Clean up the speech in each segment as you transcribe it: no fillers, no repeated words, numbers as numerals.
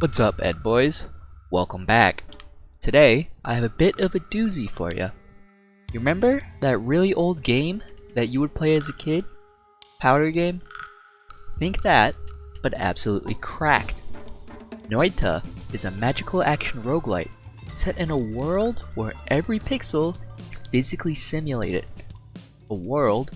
What's up, Ed Boys? Welcome back. Today, I have a bit of a doozy for you. You remember that really old game that you would play as a kid? Powder game? Think that, but absolutely cracked. Noita is a magical action roguelike set in a world where every pixel is physically simulated. A world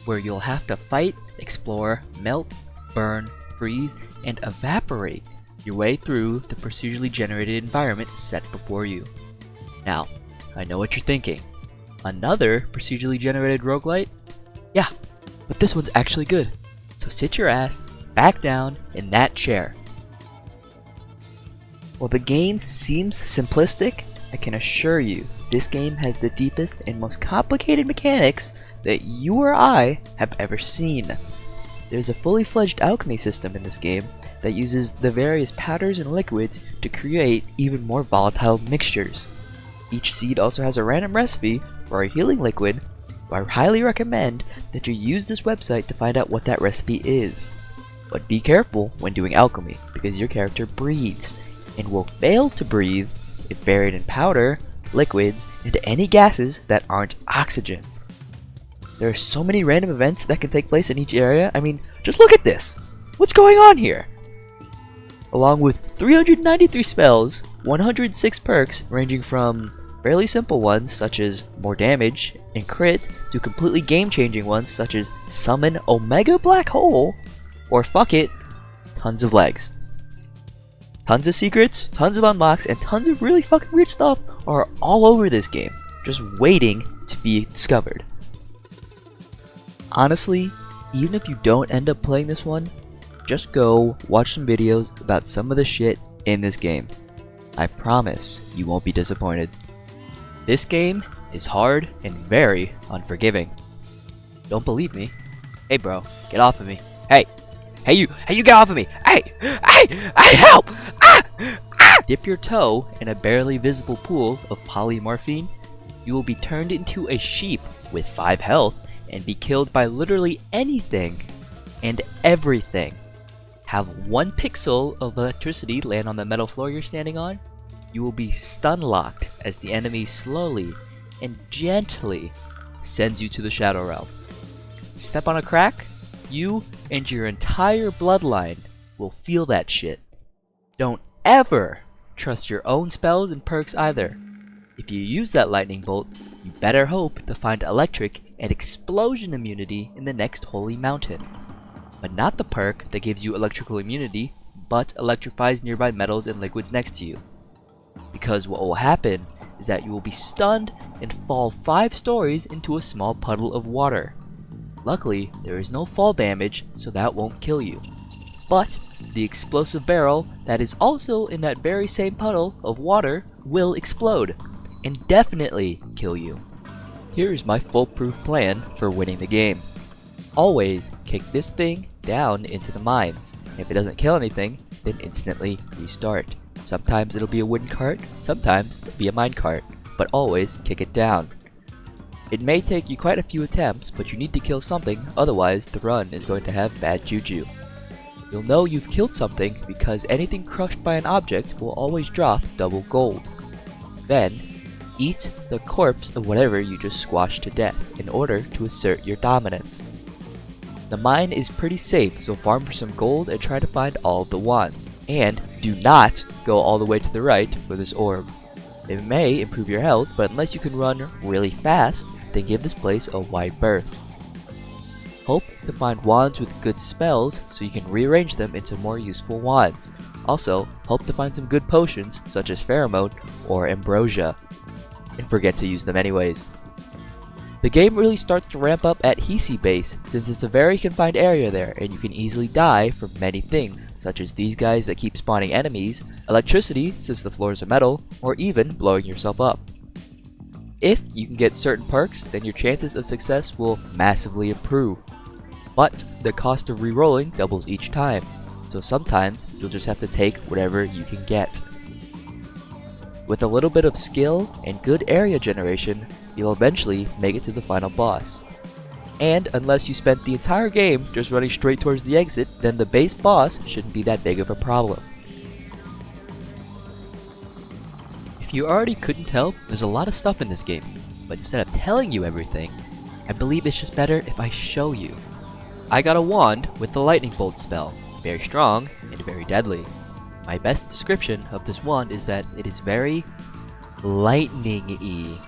where you'll have to fight, explore, melt, burn, freeze, and evaporate your way through the procedurally generated environment set before you. Now, I know what you're thinking. Another procedurally generated roguelite? Yeah, but this one's actually good. So sit your ass back down in that chair. While the game seems simplistic, I can assure you this game has the deepest and most complicated mechanics that you or I have ever seen. There's a fully fledged alchemy system in this game that uses the various powders and liquids to create even more volatile mixtures. Each seed also has a random recipe for a healing liquid, so I highly recommend that you use this website to find out what that recipe is. But be careful when doing alchemy, because your character breathes, and will fail to breathe if buried in powder, liquids, and any gases that aren't oxygen. There are so many random events that can take place in each area. I mean, just look at this! What's going on here? Along with 393 spells, 106 perks ranging from fairly simple ones such as more damage and crit to completely game-changing ones such as summon Omega Black Hole or fuck it, tons of legs. Tons of secrets, tons of unlocks, and tons of really fucking weird stuff are all over this game, just waiting to be discovered. Honestly, even if you don't end up playing this one, just go watch some videos about some of the shit in this game. I promise you won't be disappointed. This game is hard and very unforgiving. Don't believe me? Hey bro, get off of me. Hey you get off of me. Hey, help! Dip your toe in a barely visible pool of polymorphine. You will be turned into a sheep with 5 health and be killed by literally anything and everything. Have 1 pixel of electricity land on the metal floor you're standing on, you will be stun locked as the enemy slowly and gently sends you to the Shadow Realm. Step on a crack, you and your entire bloodline will feel that shit. Don't ever trust your own spells and perks either. If you use that lightning bolt, you better hope to find electric and explosion immunity in the next holy mountain. But not the perk that gives you electrical immunity, but electrifies nearby metals and liquids next to you. Because what will happen is that you will be stunned and fall 5 stories into a small puddle of water. Luckily, there is no fall damage, so that won't kill you. But the explosive barrel that is also in that very same puddle of water will explode, and definitely kill you. Here's my foolproof plan for winning the game. Always kick this thing down into the mines. If it doesn't kill anything, then instantly restart. Sometimes it'll be a wooden cart, sometimes it'll be a mine cart, but always kick it down. It may take you quite a few attempts, but you need to kill something, otherwise the run is going to have bad juju. You'll know you've killed something because anything crushed by an object will always drop double gold. Then, eat the corpse of whatever you just squashed to death in order to assert your dominance. The mine is pretty safe, so farm for some gold and try to find all of the wands. And do not go all the way to the right for this orb. It may improve your health, but unless you can run really fast, then give this place a wide berth. Hope to find wands with good spells so you can rearrange them into more useful wands. Also, hope to find some good potions such as pheromone or ambrosia. And forget to use them anyways. The game really starts to ramp up at Hisi base since it's a very confined area there and you can easily die from many things such as these guys that keep spawning enemies, electricity since the floors are metal, or even blowing yourself up. If you can get certain perks, then your chances of success will massively improve. But the cost of re-rolling doubles each time, so sometimes you'll just have to take whatever you can get. With a little bit of skill and good area generation, you'll eventually make it to the final boss. And unless you spent the entire game just running straight towards the exit, then the base boss shouldn't be that big of a problem. you already couldn't tell, there's a lot of stuff in this game, but instead of telling you everything, I believe it's just better if I show you. I got a wand with the lightning bolt spell, very strong and very deadly. My best description of this wand is that it is very lightning-y.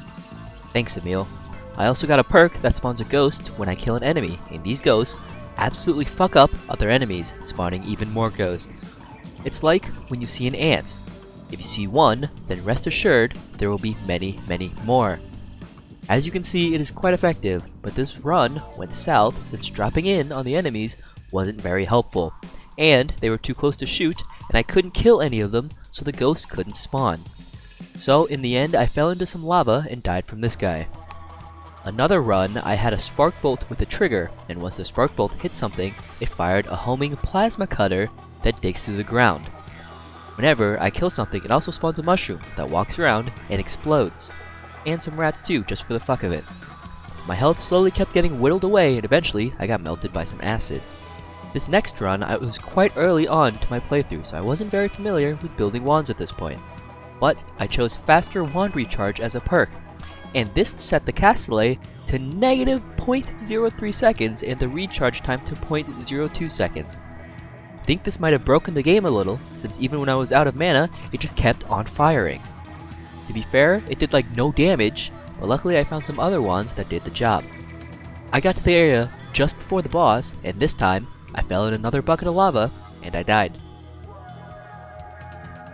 Thanks, Emil. I also got a perk that spawns a ghost when I kill an enemy, and these ghosts absolutely fuck up other enemies, spawning even more ghosts. It's like when you see an ant. If you see one, then rest assured there will be many, many more. As you can see, it is quite effective, but this run went south since dropping in on the enemies wasn't very helpful, and they were too close to shoot, and I couldn't kill any of them, so the ghosts couldn't spawn. So in the end, I fell into some lava and died from this guy. Another run, I had a spark bolt with a trigger, and once the spark bolt hit something, it fired a homing plasma cutter that digs through the ground. Whenever I kill something, it also spawns a mushroom that walks around and explodes. And some rats too, just for the fuck of it. My health slowly kept getting whittled away, and eventually I got melted by some acid. This next run, I was quite early on to my playthrough, so I wasn't very familiar with building wands at this point. But I chose faster wand recharge as a perk, and this set the cast delay to negative 0.03 seconds and the recharge time to 0.02 seconds. I think this might have broken the game a little, since even when I was out of mana, it just kept on firing. To be fair, it did like no damage, but luckily I found some other wands that did the job. I got to the area just before the boss, and this time, I fell in another bucket of lava, and I died.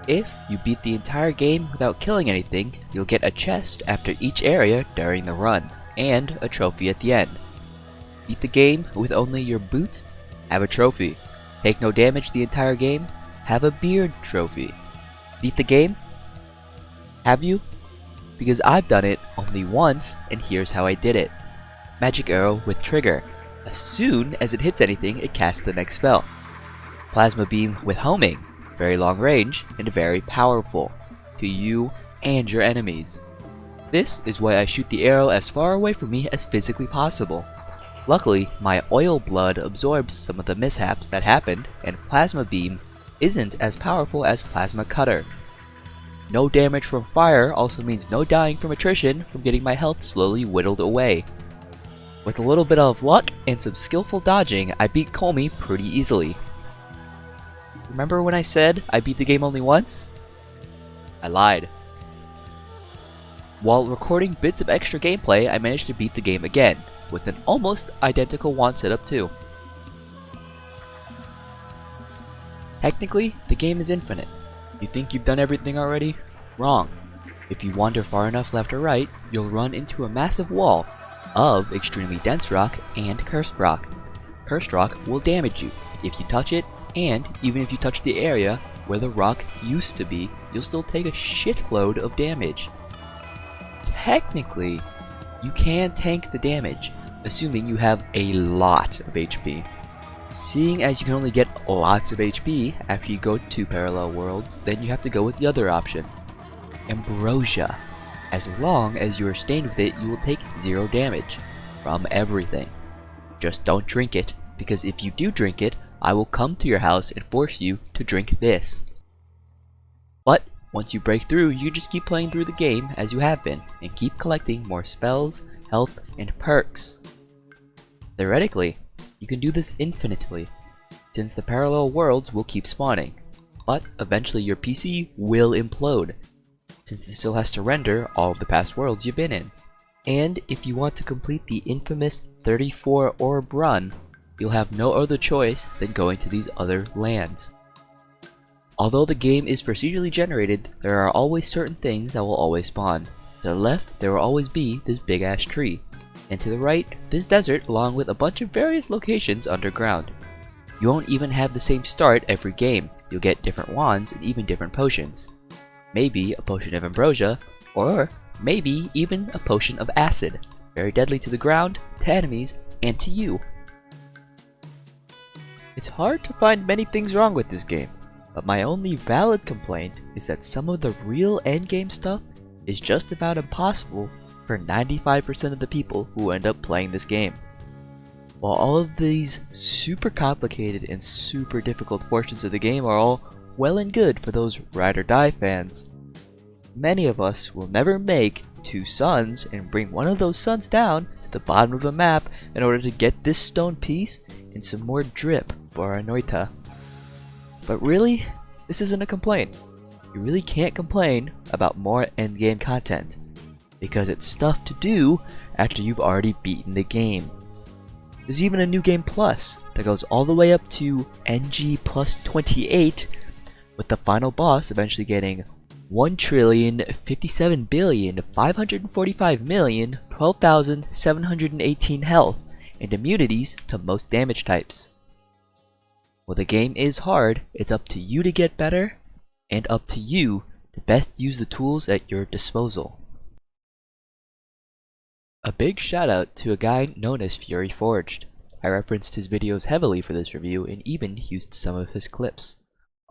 If you beat the entire game without killing anything, you'll get a chest after each area during the run, and a trophy at the end. Beat the game with only your boot? Have a trophy. Take no damage the entire game? Have a beard trophy. Beat the game? Have you? Because I've done it only once, and here's how I did it. Magic arrow with trigger. As soon as it hits anything, it casts the next spell. Plasma beam with homing. Very long range, and very powerful. To you and your enemies. This is why I shoot the arrow as far away from me as physically possible. Luckily, my oil blood absorbs some of the mishaps that happened, and plasma beam isn't as powerful as plasma cutter. No damage from fire also means no dying from attrition from getting my health slowly whittled away. With a little bit of luck and some skillful dodging, I beat Comey pretty easily. Remember when I said I beat the game only once? I lied. While recording bits of extra gameplay, I managed to beat the game again, with an almost identical wand setup too. Technically, the game is infinite. You think you've done everything already? Wrong. If you wander far enough left or right, you'll run into a massive wall of extremely dense rock and cursed rock. Cursed rock will damage you if you touch it, and even if you touch the area where the rock used to be, you'll still take a shitload of damage. Technically, you can tank the damage, assuming you have a lot of HP. Seeing as you can only get lots of HP after you go to parallel worlds, then you have to go with the other option. Ambrosia. As long as you are stained with it, you will take 0 damage from everything. Just don't drink it, because if you do drink it, I will come to your house and force you to drink this. But once you break through, you just keep playing through the game as you have been, and keep collecting more spells, health, and perks. Theoretically, you can do this infinitely, since the parallel worlds will keep spawning, but eventually your PC will implode, since it still has to render all of the past worlds you've been in. And if you want to complete the infamous 34 orb run, you'll have no other choice than going to these other lands. Although the game is procedurally generated, there are always certain things that will always spawn. To the left, there will always be this big ass tree, and to the right, this desert along with a bunch of various locations underground. You won't even have the same start every game. You'll get different wands and even different potions. Maybe a potion of ambrosia, or maybe even a potion of acid, very deadly to the ground, to enemies, and to you. It's hard to find many things wrong with this game, but my only valid complaint is that some of the real endgame stuff is just about impossible for 95% of the people who end up playing this game. While all of these super complicated and super difficult portions of the game are all well and good for those ride or die fans, Many of us will never make 2 suns and bring one of those suns down to the bottom of the map in order to get this stone piece and some more drip for our Noita. But really, this isn't a complaint. You really can't complain about more endgame content, because it's stuff to do after you've already beaten the game. There's even a new game plus that goes all the way up to NG plus 28, with the final boss eventually getting 1,557,545,012,718 health and immunities to most damage types. While the game is hard, it's up to you to get better, and up to you to best use the tools at your disposal. A big shout out to a guy known as Fury Forged. I referenced his videos heavily for this review and even used some of his clips.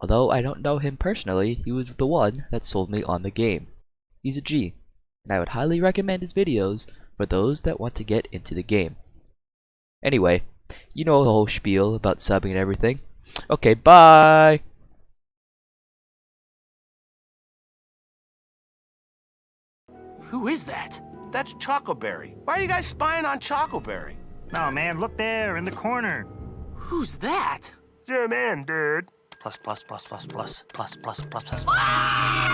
Although I don't know him personally, he was the one that sold me on the game. He's a G, and I would highly recommend his videos for those that want to get into the game. Anyway, you know the whole spiel about subbing and everything. Okay, bye! Who is that? That's Chocoberry. Why are you guys spying on Chocoberry? Oh man, look there in the corner. Who's that? Zoom in, dude. Plus.